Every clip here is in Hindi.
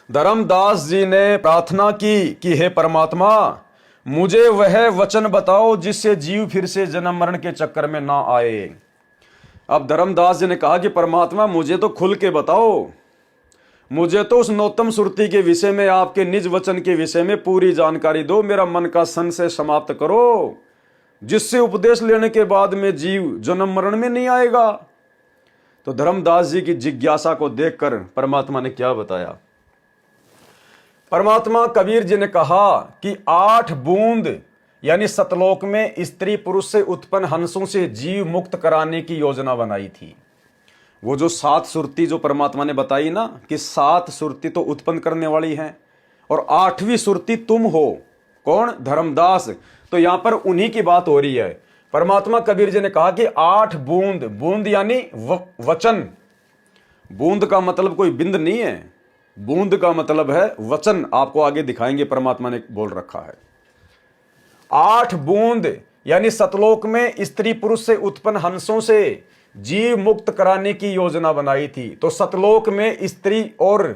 धर्मदास जी ने प्रार्थना की कि हे परमात्मा, मुझे वह वचन बताओ जिससे जीव फिर से जन्म मरण के चक्कर में ना आए। अब धर्मदास जी ने कहा कि परमात्मा, मुझे तो खुल के बताओ, मुझे तो उस नौतम सुरति के विषय में, आपके निज वचन के विषय में पूरी जानकारी दो, मेरा मन का संशय समाप्त करो, जिससे उपदेश लेने के बाद में जीव जन्म मरण में नहीं आएगा। तो धर्मदास जी की जिज्ञासा को देखकर परमात्मा ने क्या बताया। परमात्मा कबीर जी ने कहा कि 8 बूंद यानी सतलोक में स्त्री पुरुष से उत्पन्न हंसों से जीव मुक्त कराने की योजना बनाई थी। वो जो 7 सुरती जो परमात्मा ने बताई ना, कि 7 सुरती तो उत्पन्न करने वाली हैं और 8वीं सुरती तुम हो। कौन? धर्मदास। तो यहां पर उन्हीं की बात हो रही है। परमात्मा कबीर जी ने कहा कि 8 बूंद, बूंद यानी वचन। बूंद का मतलब कोई बिंद नहीं है, बूंद का मतलब है वचन। आपको आगे दिखाएंगे, परमात्मा ने बोल रखा है। 8 बूंद यानी सतलोक में स्त्री पुरुष से उत्पन्न हंसों से जीव मुक्त कराने की योजना बनाई थी। तो सतलोक में स्त्री और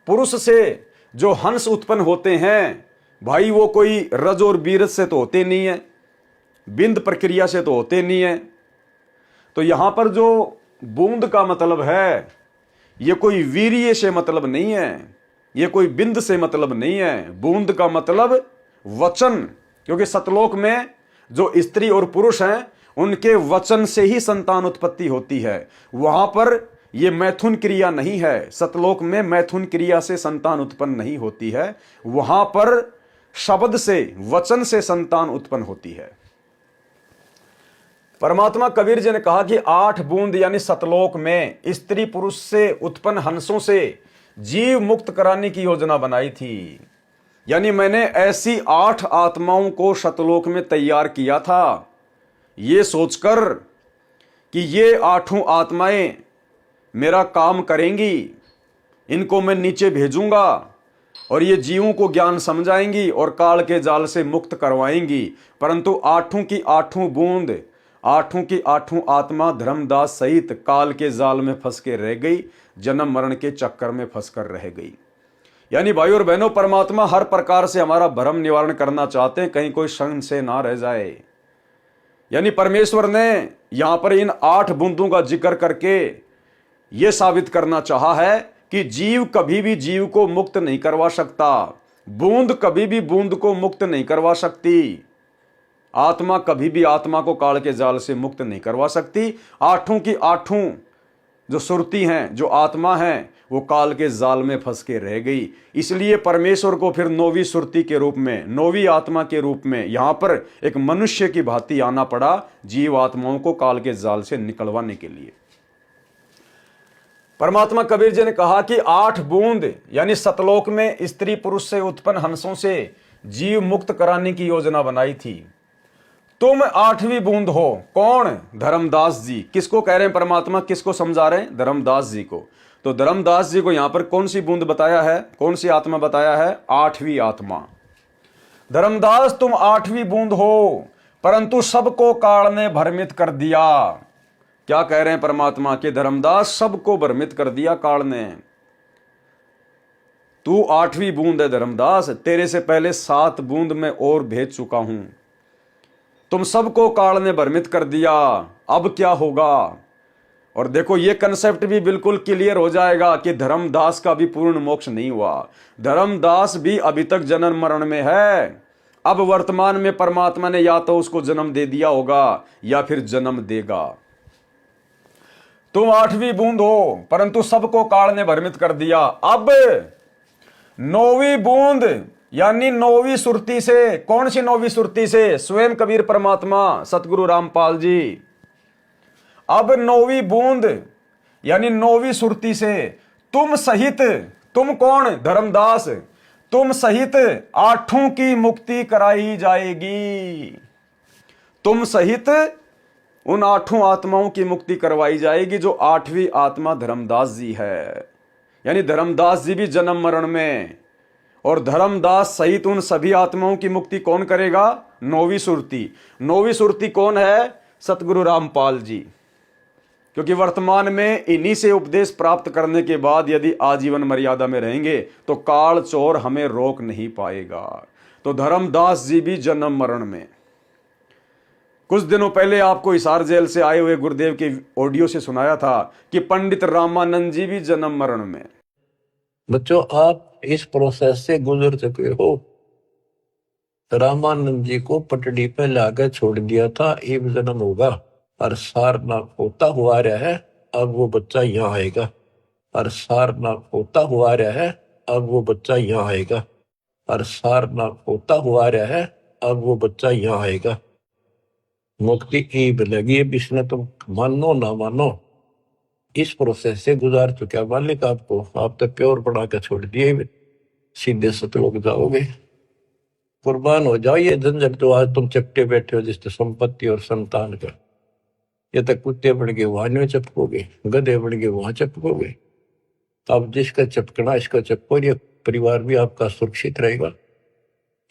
पुरुष से जो हंस उत्पन्न होते हैं भाई, वो कोई रज और बीरज से तो होते नहीं है, बिंद प्रक्रिया से तो होते नहीं है। तो यहां पर जो बूंद का मतलब है, ये कोई वीर्य से मतलब नहीं है, ये कोई बिंद से मतलब नहीं है। बूंद का मतलब वचन, क्योंकि सतलोक में जो स्त्री और पुरुष हैं उनके वचन से ही संतान उत्पत्ति होती है। वहां पर यह मैथुन क्रिया नहीं है। सतलोक में मैथुन क्रिया से संतान उत्पन्न नहीं होती है, वहां पर शब्द से, वचन से संतान उत्पन्न होती है। परमात्मा कबीर जी ने कहा कि 8 बूंद यानी सतलोक में स्त्री पुरुष से उत्पन्न हंसों से जीव मुक्त कराने की योजना बनाई थी। यानी मैंने ऐसी 8 आत्माओं को सतलोक में तैयार किया था, ये सोचकर कि ये 8 आत्माएं मेरा काम करेंगी, इनको मैं नीचे भेजूंगा और ये जीवों को ज्ञान समझाएंगी और काल के जाल से मुक्त करवाएंगी। परंतु 8 की 8 बूंद, 8 की 8 आत्मा धर्मदास सहित काल के जाल में फंस के रह गई, जन्म मरण के चक्कर में फंस कर रह गई। यानी भाई और बहनों, परमात्मा हर प्रकार से हमारा भ्रम निवारण करना चाहते हैं, कहीं कोई संशय ना रह जाए। यानी परमेश्वर ने यहां पर इन 8 बूंदों का जिक्र करके यह साबित करना चाहा है कि जीव कभी भी जीव को मुक्त नहीं करवा सकता, बूंद कभी भी बूंद को मुक्त नहीं करवा सकती, आत्मा कभी भी आत्मा को काल के जाल से मुक्त नहीं करवा सकती। 8 की 8 जो सुरती हैं, जो आत्मा हैं, वो काल के जाल में फंस के रह गई। इसलिए परमेश्वर को फिर 9वीं सुरती के रूप में, 9वीं आत्मा के रूप में यहां पर एक मनुष्य की भांति आना पड़ा, जीव आत्माओं को काल के जाल से निकलवाने के लिए। परमात्मा कबीर जी ने कहा कि 8 बूंद यानी सतलोक में स्त्री पुरुष से उत्पन्न हंसों से जीव मुक्त कराने की योजना बनाई थी। तुम 8वीं बूंद हो। कौन? धर्मदास जी। किसको कह रहे हैं परमात्मा, किसको समझा रहे हैं? धर्मदास जी को। तो धर्मदास जी को यहां पर कौन सी बूंद बताया है, कौन सी आत्मा बताया है? 8वीं आत्मा। धर्मदास, तुम 8वीं बूंद हो, परंतु सबको काल ने भ्रमित कर दिया। क्या कह रहे हैं परमात्मा के? धर्मदास, सबको भ्रमित कर दिया काल ने। तू 8वीं बूंद है धर्मदास, तेरे से पहले 7 बूंद में और भेज चुका हूं। तुम सबको काल ने भ्रमित कर दिया, अब क्या होगा? और देखो, ये कंसेप्ट भी बिल्कुल क्लियर हो जाएगा कि धर्मदास का भी पूर्ण मोक्ष नहीं हुआ। धर्मदास भी अभी तक जन्म मरण में है। अब वर्तमान में परमात्मा ने या तो उसको जन्म दे दिया होगा या फिर जन्म देगा। तुम 8वीं बूंद हो, परंतु सबको काल ने भ्रमित कर दिया। अब 9वीं बूंद यानी 9वीं सुरती से। कौन सी 9वीं सुरती से? स्वयं कबीर परमात्मा, सतगुरु रामपाल जी। अब 9वीं बूंद यानी 9वीं सुरती से तुम सहित, तुम कौन? धर्मदास, तुम सहित 8 की मुक्ति कराई जाएगी। तुम सहित उन 8 आत्माओं की मुक्ति करवाई जाएगी जो 8वीं आत्मा धर्मदास जी है। यानी धर्मदास जी भी जन्म मरण में, और धर्मदास सहित उन सभी आत्माओं की मुक्ति कौन करेगा? 9वीं सुरती। 9वीं सुरती कौन है? सतगुरु रामपाल जी। क्योंकि वर्तमान में इन्हीं से उपदेश प्राप्त करने के बाद यदि आजीवन मर्यादा में रहेंगे तो काल चोर हमें रोक नहीं पाएगा। तो धर्मदास जी भी जन्म मरण में। कुछ दिनों पहले आपको हिसार जेल से आए हुए गुरुदेव के ऑडियो से सुनाया था कि पंडित रामानंद जी भी जन्म मरण में। बच्चों, आप इस प्रोसेस से गुजर चुके हो। रामानंद जी को पटड़ी पे लाकर छोड़ दिया था, एक जन्म होगा और सारनाथ होता हुआ रहा है, अब वो बच्चा यहाँ आएगा। और सारनाथ होता हुआ रहा है, अब वो बच्चा यहाँ आएगा। और सारनाथ होता हुआ रहा है, अब वो बच्चा यहाँ आएगा। मुक्ति की मिलेगी। अब इसने तुम मानो ना मानो, इस प्रोसेस से गुजार चुका मालिक आपको। आप तो प्योर बना के छोड़ दिए, सीधे सतलोक जाओगे। कुर्बान हो जाओ ये झंझट जो आज तुम चपटे बैठे हो, जिससे संपत्ति और संतान का। ये तक कुत्ते बन के वहां में चपकोगे, गधे बन के वहां चपकोगे। अब जिसका चपकना इसका चपको, ये परिवार भी आपका सुरक्षित रहेगा।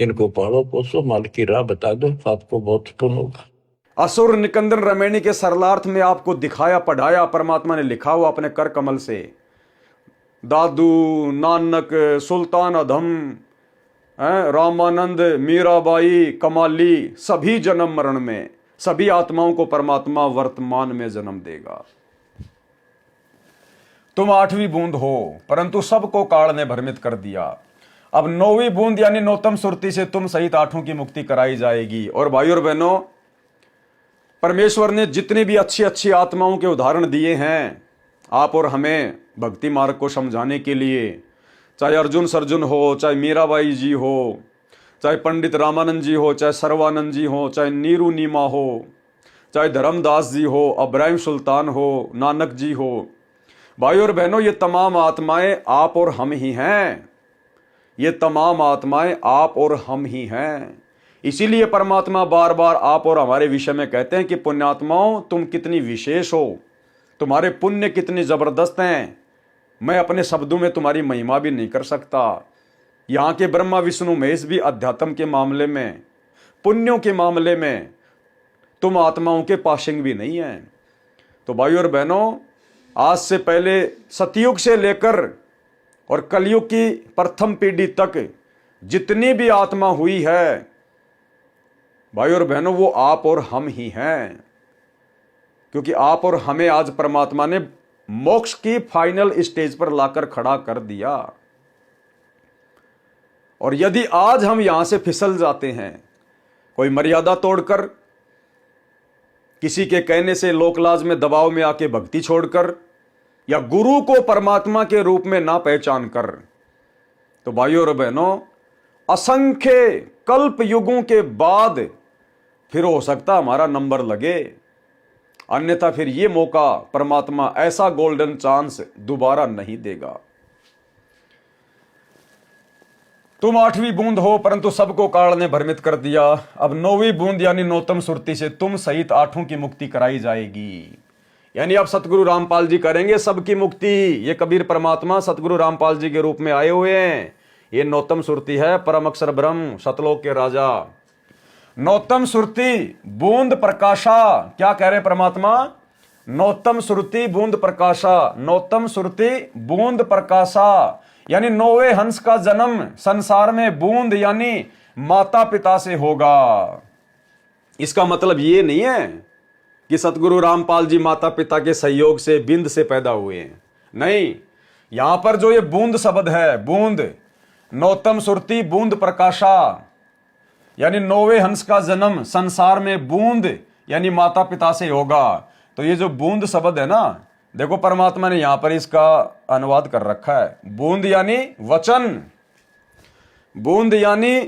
इनको पालो पोसो, माल की राह बता दो, आपको बहुत पुण्य होगा। असुर निकंदन रमैनी के सरलार्थ में आपको दिखाया पढ़ाया परमात्मा ने लिखा हुआ अपने कर कमल से। दादू, नानक, सुल्तान अधम, रामानंद, मीराबाई, कमाली, सभी जन्म मरण में, सभी आत्माओं को परमात्मा वर्तमान में जन्म देगा। तुम 8वीं बूंद हो, परंतु सबको काल ने भ्रमित कर दिया। अब 9वीं बूंद यानी नौतम सुरति से तुम सहित 8 की मुक्ति कराई जाएगी। और भाइयों और बहनों, परमेश्वर ने जितनी भी अच्छी अच्छी आत्माओं के उदाहरण दिए हैं आप और हमें भक्ति मार्ग को समझाने के लिए, चाहे अर्जुन सर्जुन हो, चाहे मीराबाई जी हो, चाहे पंडित रामानंद जी हो, चाहे सर्वानंद जी हो, चाहे नीरू नीमा हो, चाहे धर्मदास जी हो, अब्राहिम सुल्तान हो, नानक जी हो, भाइयों और बहनों, ये तमाम आत्माएं आप और हम ही हैं। ये तमाम आत्माएं आप और हम ही हैं। इसीलिए परमात्मा बार बार आप और हमारे विषय में कहते हैं कि पुण्यात्माओं, तुम कितनी विशेष हो, तुम्हारे पुण्य कितने जबरदस्त हैं, मैं अपने शब्दों में तुम्हारी महिमा भी नहीं कर सकता। यहाँ के ब्रह्मा विष्णु महेश भी अध्यात्म के मामले में, पुण्यों के मामले में तुम आत्माओं के पाशिंग भी नहीं हैं। तो भाइयों और बहनों, आज से पहले सतयुग से लेकर और कलयुग की प्रथम पीढ़ी तक जितनी भी आत्मा हुई है भाइयों और बहनों, वो आप और हम ही हैं। क्योंकि आप और हमें आज परमात्मा ने मोक्ष की फाइनल स्टेज पर लाकर खड़ा कर दिया। और यदि आज हम यहां से फिसल जाते हैं, कोई मर्यादा तोड़कर, किसी के कहने से लोकलाज में दबाव में आके भक्ति छोड़कर, या गुरु को परमात्मा के रूप में ना पहचान कर, तो भाइयों और बहनों, असंख्य कल्प युगों के बाद फिर हो सकता हमारा नंबर लगे। अन्यथा फिर ये मौका परमात्मा, ऐसा गोल्डन चांस दोबारा नहीं देगा। तुम 8वीं बूंद हो, परंतु सबको काल ने भ्रमित कर दिया। अब 9वीं बूंद यानी नौतम सुरति से तुम सहित 8 की मुक्ति कराई जाएगी। यानी अब सतगुरु रामपाल जी करेंगे सबकी मुक्ति। ये कबीर परमात्मा सतगुरु रामपाल जी के रूप में आए हुए हैं। ये नौतम सुरति है, परम अक्षर ब्रह्म, सतलोक के राजा। नौतम सुरति बूंद प्रकाशा, क्या कह रहे परमात्मा? नौतम सुरति बूंद प्रकाशा, नौतम सुरति बूंद प्रकाशा। यानी 9वें हंस का जन्म संसार में बूंद यानी माता पिता से होगा। इसका मतलब ये नहीं है कि सतगुरु रामपाल जी माता पिता के सहयोग से बिंद से पैदा हुए हैं, नहीं। यहां पर जो ये बूंद शब्द है, बूंद, नौतम सुरति बूंद प्रकाशा, यानी 9वें हंस का जन्म संसार में बूंद यानी माता पिता से होगा। तो ये जो बूंद शब्द है ना, देखो परमात्मा ने यहां पर इसका अनुवाद कर रखा है। बूंद यानी वचन, बूंद यानी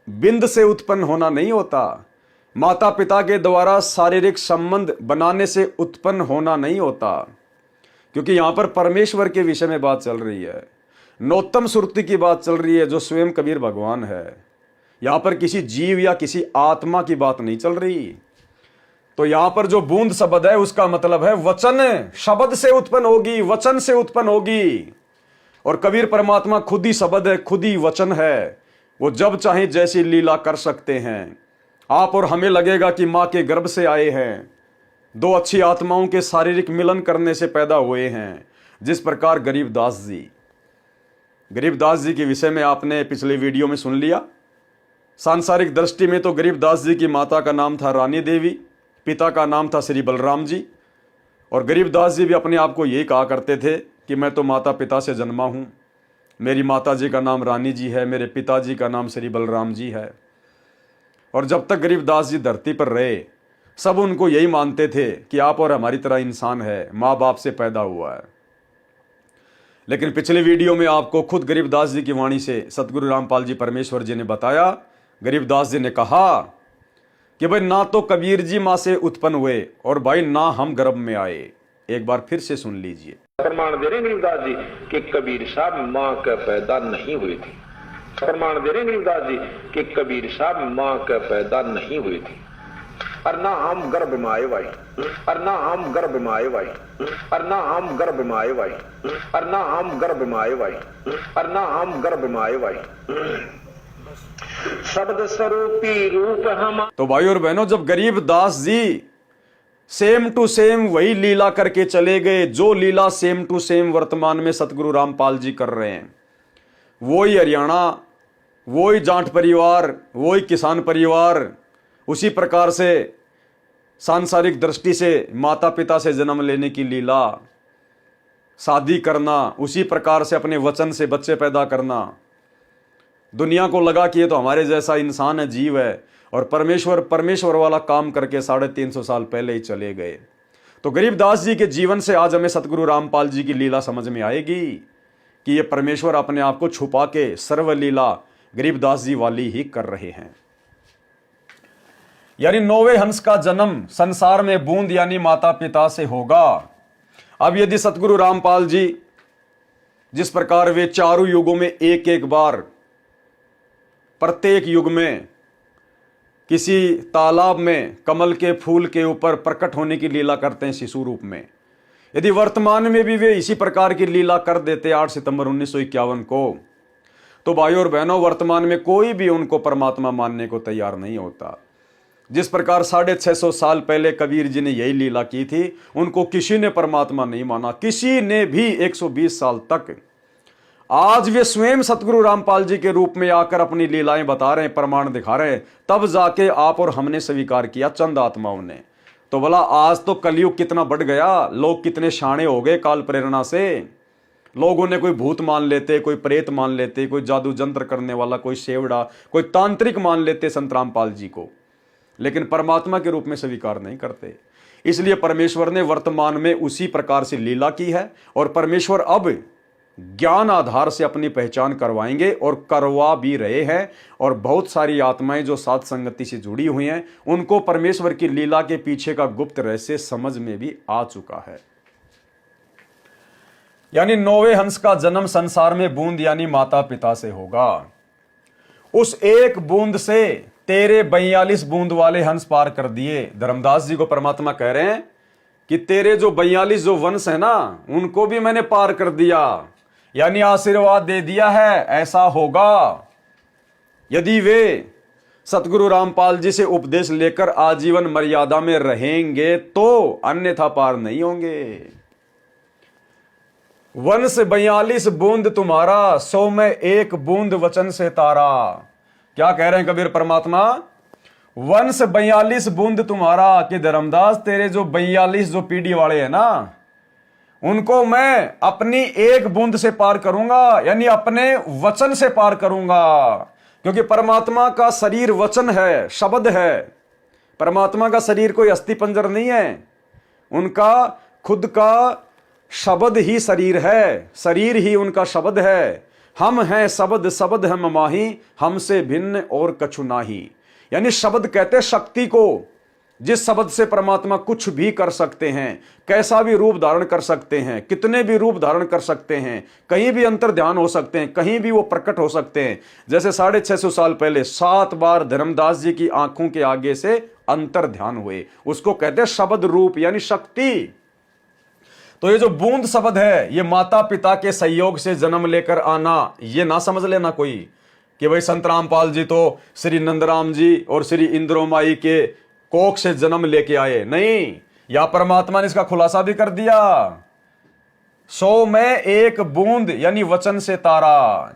बिंद से उत्पन्न होना नहीं होता, माता पिता के द्वारा शारीरिक संबंध बनाने से उत्पन्न होना नहीं होता। क्योंकि यहां पर परमेश्वर के विषय में बात चल रही है, नौतम सुरति की बात चल रही है, जो स्वयं कबीर भगवान है। यहां पर किसी जीव या किसी आत्मा की बात नहीं चल रही। तो यहां पर जो बूंद शब्द है उसका मतलब है वचन, शब्द से उत्पन्न होगी, वचन से उत्पन्न होगी। और कबीर परमात्मा खुद ही शब्द है, खुद ही वचन है। वो जब चाहे जैसी लीला कर सकते हैं। आप और हमें लगेगा कि मां के गर्भ से आए हैं, दो अच्छी आत्माओं के शारीरिक मिलन करने से पैदा हुए हैं। जिस प्रकार गरीबदास जी के विषय में आपने पिछले वीडियो में सुन लिया। सांसारिक दृष्टि में तो गरीबदास जी की माता का नाम था रानी देवी, पिता का नाम था श्री बलराम जी, और गरीबदास जी भी अपने आप को यही कहा करते थे कि मैं तो माता पिता से जन्मा हूँ, मेरी माता जी का नाम रानी जी है, मेरे पिताजी का नाम श्री बलराम जी है। और जब तक गरीबदास जी धरती पर रहे सब उनको यही मानते थे कि आप और हमारी तरह इंसान है, माँ बाप से पैदा हुआ है। लेकिन पिछले वीडियो में आपको खुद गरीबदास जी की वाणी से सतगुरु रामपाल जी परमेश्वर जी ने बताया, गरीबदास जी ने कहा कि भाई ना तो कबीर जी माँ से उत्पन्न हुए और भाई ना हम गर्भ में आए। एक बार फिर से सुन लीजिए। प्रमाण दे रहे गरीबदास जी कि कबीर साहब माँ का पैदा नहीं हुई थी। प्रमाण दे रहे गरीबदास जी कि कबीर साहब माँ का पैदा नहीं हुई थी, और ना हम गर्भ में आए भाई, और ना हम गर्भ में आए भाई, और ना हम गर्भ में आए भाई, और ना हम गर्भ में आए भाई, और ना हम गर्भ में आए भाई। शब्द स्वरूपी रूप हम। तो भाई और बहनों, जब Garibdas ji same to same वही लीला करके चले गए जो लीला सेम टू सेम वर्तमान में सतगुरु रामपाल जी कर रहे हैं, वही हरियाणा, वही जाट परिवार, वही किसान परिवार, उसी प्रकार से सांसारिक दृष्टि से माता पिता से जन्म लेने की लीला, शादी करना, उसी प्रकार से अपने वचन से बच्चे पैदा करना। दुनिया को लगा कि ये तो हमारे जैसा इंसान है, जीव है, और परमेश्वर वाला काम करके 350 साल पहले ही चले गए। तो गरीबदास जी के जीवन से आज हमें सतगुरु रामपाल जी की लीला समझ में आएगी कि ये परमेश्वर अपने आप को छुपा के सर्वलीला गरीबदास जी वाली ही कर रहे हैं। यानी 9वें हंस का जन्म संसार में बूंद यानी माता पिता से होगा। अब यदि सतगुरु रामपाल जी जिस प्रकार वे चारों युगों में एक एक बार, प्रत्येक युग में किसी तालाब में कमल के फूल के ऊपर प्रकट होने की लीला करते हैं शिशु रूप में, यदि वर्तमान में भी वे इसी प्रकार की लीला कर देते 8 सितंबर 1951 को, तो भाइयों और बहनों, वर्तमान में कोई भी उनको परमात्मा मानने को तैयार नहीं होता। जिस प्रकार 650 साल पहले कबीर जी ने यही लीला की थी, उनको किसी ने परमात्मा नहीं माना, किसी ने भी 120 साल तक। आज वे स्वयं सतगुरु रामपाल जी के रूप में आकर अपनी लीलाएं बता रहे हैं, प्रमाण दिखा रहे हैं, तब जाके आप और हमने स्वीकार किया, चंद आत्माओं ने। तो बोला आज तो कलयुग कितना बढ़ गया, लोग कितने शाणे हो गए काल प्रेरणा से। लोगों ने कोई भूत मान लेते, कोई प्रेत मान लेते, कोई जादू जंत्र करने वाला, कोई सेवड़ा, कोई तांत्रिक मान लेते संत रामपाल जी को, लेकिन परमात्मा के रूप में स्वीकार नहीं करते। इसलिए परमेश्वर ने वर्तमान में उसी प्रकार से लीला की है, और परमेश्वर अब ज्ञान आधार से अपनी पहचान करवाएंगे और करवा भी रहे हैं। और बहुत सारी आत्माएं जो साथ संगति से जुड़ी हुई हैं, उनको परमेश्वर की लीला के पीछे का गुप्त रहस्य समझ में भी आ चुका है। यानी 9वें हंस का जन्म संसार में बूंद यानी माता पिता से होगा। उस एक बूंद से तेरे 42 बूंद वाले हंस पार कर दिए। धर्मदास जी को परमात्मा कह रहे हैं कि तेरे जो 42 जो वंश है ना, उनको भी मैंने पार कर दिया, यानी आशीर्वाद दे दिया है, ऐसा होगा यदि वे सतगुरु रामपाल जी से उपदेश लेकर आजीवन मर्यादा में रहेंगे, तो अन्यथा पार नहीं होंगे। वंश 42 बूंद तुम्हारा, 100 में 1 बूंद वचन से तारा। क्या कह रहे हैं कबीर परमात्मा? वंश 42 बूंद तुम्हारा, कि धर्मदास तेरे जो 42 जो पीढ़ी वाले हैं ना, उनको मैं अपनी 1 बूंद से पार करूंगा, यानी अपने वचन से पार करूंगा। क्योंकि परमात्मा का शरीर वचन है, शब्द है। परमात्मा का शरीर कोई अस्थि पंजर नहीं है, उनका खुद का शब्द ही शरीर है, शरीर ही उनका शब्द है। हम हैं शब्द, शब्द हम माही, हमसे भिन्न और कछु नाही। यानी शब्द कहते शक्ति को, जिस शब्द से परमात्मा कुछ भी कर सकते हैं, कैसा भी रूप धारण कर सकते हैं, कितने भी रूप धारण कर सकते हैं, कहीं भी अंतर ध्यान हो सकते हैं, कहीं भी वो प्रकट हो सकते हैं। जैसे 650 साल पहले 7 बार धर्मदास जी की आंखों के आगे से अंतर ध्यान हुए, उसको कहते हैं शब्द रूप यानी शक्ति। तो ये जो बूंद शब्द है, ये माता पिता के सहयोग से जन्म लेकर आना, ये ना समझ लेना कोई कि भाई संत रामपाल जी तो श्री नंदराम जी और श्री इंद्रोमाई के कोख से जन्म लेके आए। नहीं, या परमात्मा ने इसका खुलासा भी कर दिया, 100 में एक बूंद यानी वचन से तारा।